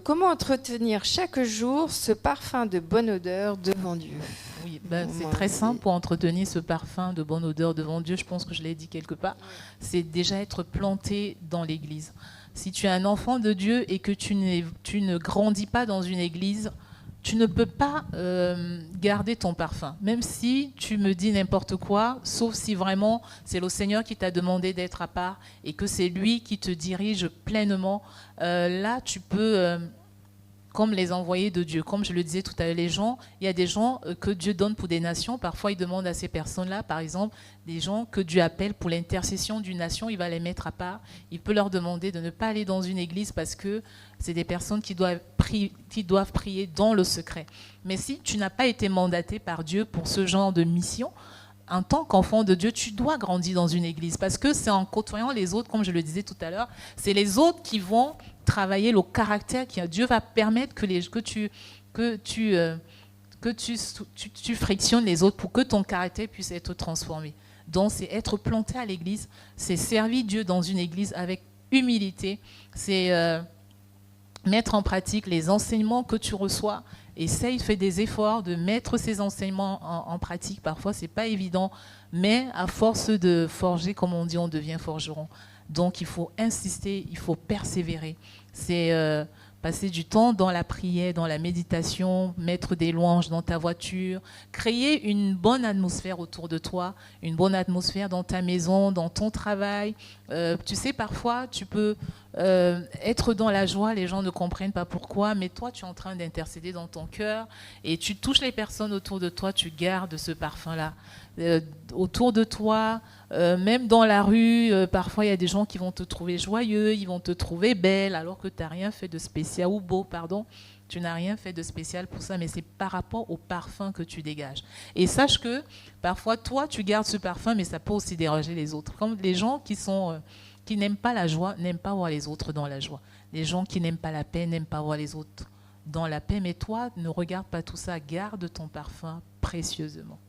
comment entretenir chaque jour ce parfum de bonne odeur devant Dieu? Oui, c'est très simple pour entretenir ce parfum de bonne odeur devant Dieu. Je pense que je l'ai dit quelque part. C'est déjà être planté dans l'église. Si tu es un enfant de Dieu et que tu ne grandis pas dans une église, tu ne peux pas garder ton parfum. Même si tu me dis n'importe quoi, sauf si vraiment c'est le Seigneur qui t'a demandé d'être à part et que c'est lui qui te dirige pleinement, là tu peux... comme les envoyés de Dieu. Comme je le disais tout à l'heure, il y a des gens que Dieu donne pour des nations. Parfois, il demande à ces personnes-là, par exemple, des gens que Dieu appelle pour l'intercession d'une nation, il va les mettre à part. Il peut leur demander de ne pas aller dans une église parce que c'est des personnes qui doivent prier dans le secret. Mais si tu n'as pas été mandaté par Dieu pour ce genre de mission, en tant qu'enfant de Dieu, tu dois grandir dans une église parce que c'est en côtoyant les autres, comme je le disais tout à l'heure, c'est les autres qui vont travailler le caractère. Dieu va permettre que tu frictionnes les autres pour que ton caractère puisse être transformé. Donc, c'est être planté à l'église, c'est servir Dieu dans une église avec humilité, c'est mettre en pratique les enseignements que tu reçois. Essaye, fais des efforts de mettre ces enseignements en pratique. Parfois, ce n'est pas évident, mais à force de forger, comme on dit, on devient forgeron. Donc, il faut insister, il faut persévérer. C'est passer du temps dans la prière, dans la méditation, mettre des louanges dans ta voiture, créer une bonne atmosphère autour de toi, une bonne atmosphère dans ta maison, dans ton travail. Tu sais, parfois, tu peux être dans la joie, les gens ne comprennent pas pourquoi, mais toi, tu es en train d'intercéder dans ton cœur et tu touches les personnes autour de toi, tu gardes ce parfum-là. Autour de toi, même dans la rue, parfois il y a des gens qui vont te trouver joyeux, ils vont te trouver belle, alors que tu n'as rien fait de spécial, ou beau, pardon, tu n'as rien fait de spécial pour ça, mais c'est par rapport au parfum que tu dégages. Et sache que parfois, toi, tu gardes ce parfum, mais ça peut aussi déranger les autres. Comme les gens qui n'aiment pas la joie, n'aiment pas voir les autres dans la joie. Les gens qui n'aiment pas la paix, n'aiment pas voir les autres dans la paix, mais toi, ne regarde pas tout ça, garde ton parfum précieusement.